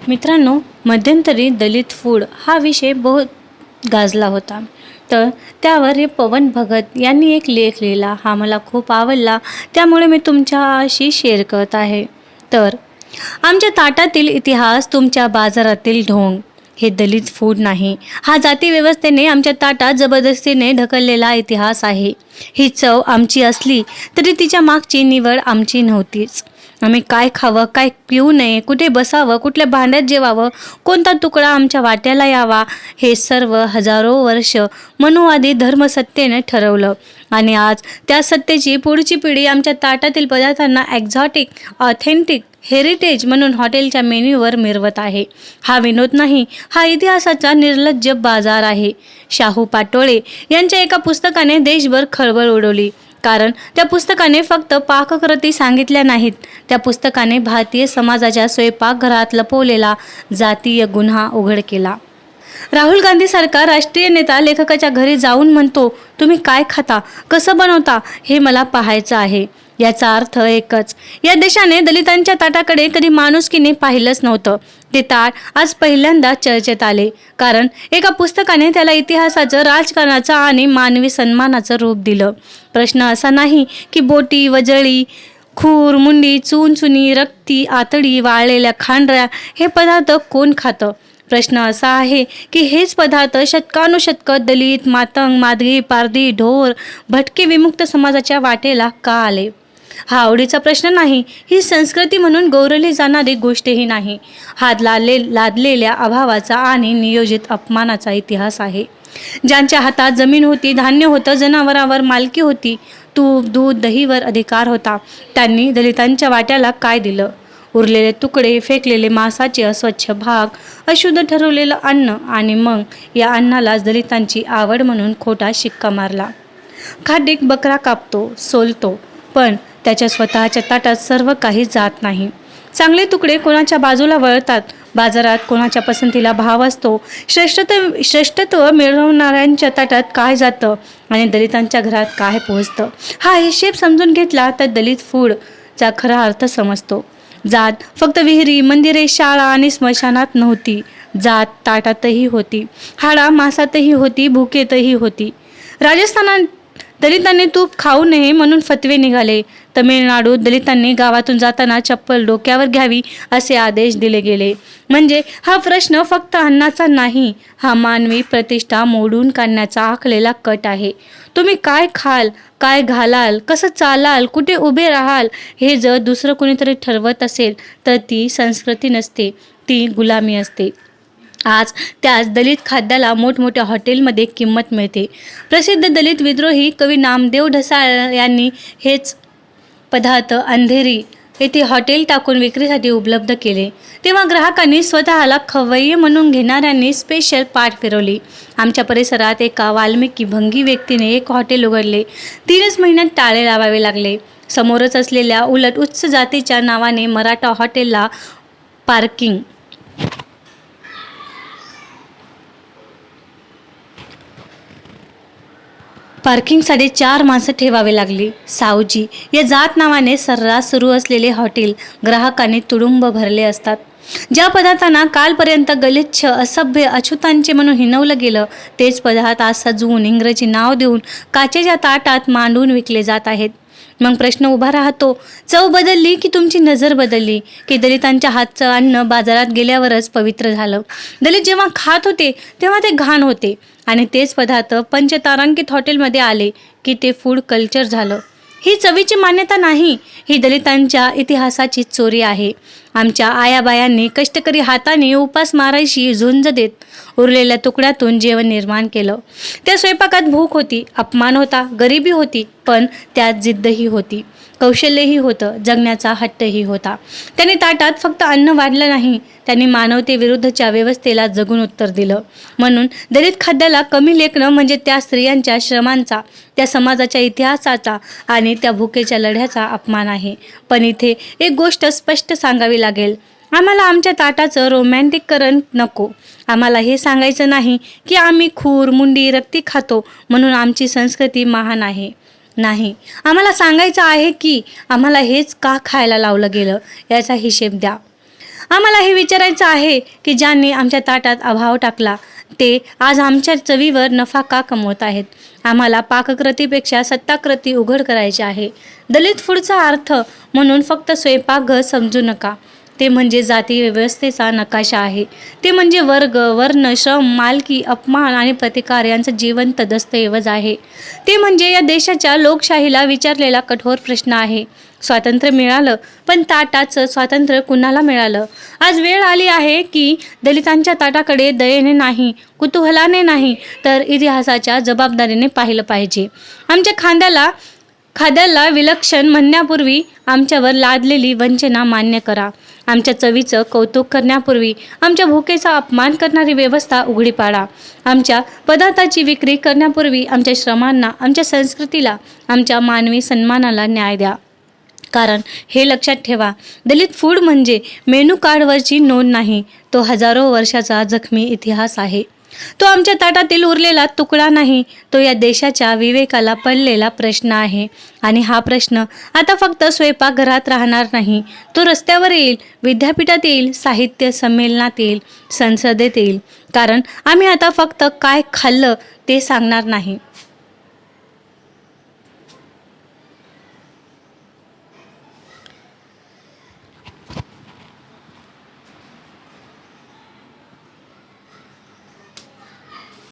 मित्रांनो, मध्यंतरी दलित फूड हा विषय बहुत गाजला होता. तर त्यावर हे पवन भगत यांनी एक लेख लिहिला. हा मला खूप आवडला, त्यामुळे मी तुमच्याशी शेअर करत आहे. तर आमच्या ताटातील इतिहास, तुमच्या बाजारातील ढोंग. हे दलित फूड नाही, हा जाती व्यवस्थेने आमच्या ताटात जबरदस्तीने ढकललेला इतिहास आहे. ही चव आमची असली तरी तिच्या मागची निवड आमची नव्हतीच. आम्ही काय खावं, काय पिऊ नये, कुठे बसावं, कुठल्या भांड्यात जेवावं, कोणता तुकडा आमच्या वाट्याला यावा, हे सर्व हजारो वर्ष मनुवादी धर्मसत्तेने ठरवलं. आणि आज त्या सत्तेची पुढची पिढी आमच्या ताटातील पदार्थांना एक्झॉटिक, ऑथेंटिक, हेरिटेज म्हणून हॉटेलच्या मेन्यूवर मिरवत आहे. हा विनोद नाही, हा इतिहासाचा निर्लज्ज बाजार आहे. शाहू पाटोळे यांच्या एका पुस्तकाने देशभर खळबळ उडवली. कारण त्या पुस्तकाने फक्त पाककृती सांगितल्या नाहीत, त्या पुस्तकाने भारतीय समाजाच्या स्वयंपाकघरात लपवलेला जातीय गुन्हा उघड केला. राहुल गांधीसारखा राष्ट्रीय नेता लेखकाच्या घरी जाऊन म्हणतो, तुम्ही काय खाता, कसं बनवता, हे मला पाहायचं आहे. याचा अर्थ एकच, या देशाने दलितांच्या ताटाकडे कधी माणुसकीने पाहिलंच नव्हतं. ते ताट आज पहिल्यांदा चर्चेत आले, कारण एका पुस्तकाने त्याला इतिहासाचं, राजकारणाचं आणि मानवी सन्मानाचं रूप दिलं. प्रश्न असा नाही की बोटी, वजळी, खूर, मुंडी, चुनचुनी, रक्ती, आतडी, वाळलेल्या खांडऱ्या हे पदार्थ कोण खातं. प्रश्न असा आहे की हेच पदार्थ शतकानुशतकं दलित, मातंग, मादगी, पारधी, ढोर, भटके, विमुक्त समाजाच्या वाटेला का आले. हा आवडीचा प्रश्न नाही, ही संस्कृती म्हणून गौरवली जाणारी गोष्टही नाही. हा लादलेल्या अभावाचा आणि नियोजित अपमानाचा इतिहास आहे. ज्यांच्या हातात जमीन होती, धान्य होतं, जनावरांवर मालकी होती, तूप, दूध, दहीवर अधिकार होता, त्यांनी दलितांच्या वाट्याला काय दिलं? उरलेले तुकडे, फेकलेले मांसाचे अस्वच्छ भाग, अशुद्ध ठरवलेलं अन्न, आणि मग या अन्नालाच दलितांची आवड म्हणून खोटा शिक्का मारला. खाटीक बकरा कापतो, सोलतो, पण त्याच्या स्वतःच्या ताटात सर्व काही जात नाही. चांगले तुकडे कोणाच्या बाजूला वळतात, बाजारात कोणाच्या पसंतीला भाव असतो, श्रेष्ठत्व मिळवणाऱ्यांच्या ताटात काय जातं आणि दलितांच्या घरात काय पोहोचतं, हा हिशेब समजून घेतला तर दलित फूडचा खरा अर्थ समजतो. जात फक्त विहिरी, मंदिरे, शाळा आणि स्मशानात नव्हती. जात ताटातही होती, हाडा मासातही होती, भुकेतही होती. राजस्थानात दलितांनी तूप खाऊ नये म्हणून फतवे निघाले. तमिळनाडूत दलितांनी गावातून जाताना चप्पल डोक्यावर घ्यावी असे आदेश दिले गेले. म्हणजे हा प्रश्न फक्त अन्नाचा नाही, हा मानवी प्रतिष्ठा मोडून काढण्याचा आखलेला कट आहे. तुम्ही काय खाल, काय घालाल, कसं चालाल, कुठे उभे राहाल, हे जर दुसरं कोणीतरी ठरवत असेल तर ती संस्कृती नसते, ती गुलामी असते. आज त्याच दलित खाद्याला मोठमोठ्या हॉटेलमध्ये किंमत मिळते. प्रसिद्ध दलित विद्रोही कवी नामदेव ढसाळ यांनी हेच पदार्थ अंधेरी येथे हॉटेल टाकून विक्रीसाठी उपलब्ध केले. तेव्हा ग्राहकांनी स्वतःला खवय्ये म्हणून घेणाऱ्यांनी स्पेशल पाठ फिरवली. आमच्या परिसरात एका वाल्मिकी भंगी व्यक्तीने एक हॉटेल उघडले. 3च महिन्यात टाळे लावावे लागले. समोरच असलेल्या उलट उच्च जातीच्या नावाने मराठा हॉटेलला पार्किंगसाठी 4 माणसं ठेवावे लागली. सावजी या जात नावाने सर्रास सुरू असलेले हॉटेल ग्राहकांनी तुडुंब भरले असतात. ज्या पदार्थांना कालपर्यंत गलिच्छ, असभ्य, अछूतांचे म्हणून हिणवलं गेलं, तेच पदार्थ आज सजवून इंग्रजी नाव देऊन काचेच्या ताटात मांडून विकले जात आहेत. मग प्रश्न उभा राहतो, चव बदलली की तुमची नजर बदलली? की दलितांच्या हातचं अन्न बाजारात गेल्यावरच पवित्र झालं? दलित जेव्हा खात होते तेव्हा ते घाण होते, आणि तेच पदार्थ पंचतारांकित हॉटेलमध्ये आले की ते फूड कल्चर झालं. ही चवीची मान्यता नाही, ही दलितांच्या इतिहासाची चोरी आहे. आमच्या आयाबायांनी कष्टकरी हाताने उपास मारायची झुंज देत उरलेल्या तुकड्यातून जेवण निर्माण केलं. त्या स्वयंपाकात भूक होती, अपमान होता, गरिबी होती, पण त्यात जिद्दही होती, कौशल्यही होतं, जगण्याचा हट्टही होता. त्यांनी ताटात फक्त अन्न वाढलं नाही, त्यांनी मानवतेविरुद्धच्या व्यवस्थेला जगून उत्तर दिलं. म्हणून दलित खाद्याला कमी लेखणं म्हणजे त्या स्त्रियांच्या श्रमांचा, त्या समाजाच्या इतिहासाचा आणि त्या भुकेच्या लढ्याचा अपमान आहे. पण इथे एक गोष्ट स्पष्ट सांगावी लागेल, आम्हाला आमच्या ताटाचं रोमॅन्टिकरण नको. आम्हाला हे सांगायचं नाही की आम्ही खूर, मुंडी, रक्ती खातो म्हणून आमची संस्कृती महान आहे. नाही, आम्हाला सांगायचं आहे की आम्हाला हेच का खायला लावलं गेलं याचा हिशेब द्या. आम्हाला हे विचारायचं आहे की ज्यांनी आमच्या ताटात अभाव टाकला ते आज आमच्या चवीवर नफा का कमवत आहेत. आम्हाला पाककृतीपेक्षा सत्ताकृती उघड करायची आहे. दलित फूडचा अर्थ म्हणून फक्त स्वयंपाकघर समजू नका. ते म्हणजे जाती व्यवस्थेचा नकाशा आहे. ते म्हणजे वर्ग, वर्ण, श्रम, मालकी, अपमान आणि प्रतिकार यांचं जिवंत दस्तऐवज आहे. ते म्हणजे या देशाच्या लोकशाहीला विचारलेला कठोर प्रश्न आहे. स्वातंत्र्य मिळालं, पण ताटाचं स्वातंत्र्य कुणाला मिळालं? आज वेळ आली आहे की दलितांच्या ताटाकडे दयेने नाही, कुतूहलाने नाही, तर इतिहासाच्या जबाबदारीने पाहिलं पाहिजे. आमच्या खाद्याला विलक्षण म्हणण्यापूर्वी आमच्यावर लादलेली वंचना मान्य करा. आमच्या चवीचं कौतुक करण्यापूर्वी आमच्या भुकेचा अपमान करणारी व्यवस्था उघडी पाडा. आमच्या पदार्थाची विक्री करण्यापूर्वी आमच्या श्रमांना, आमच्या संस्कृतीला, आमच्या मानवी सन्मानाला न्याय द्या. कारण हे लक्षात ठेवा, दलित फूड म्हणजे मेनू कार्डवरची नोंद नाही, तो हजारो वर्षाचा जखमी इतिहास आहे. तो आमच्या ताटातील उरलेला तुकडा नाही, तो या देशाच्या विवेकाला पडलेला प्रश्न आहे. आणि हा प्रश्न आता फक्त स्वयंपाकघरात राहणार नाही, तो रस्त्यावर येईल, विद्यापीठात येईल, साहित्य संमेलनात येईल, संसदेत येईल. कारण आम्ही आता फक्त काय खाल्लं ते सांगणार नाही,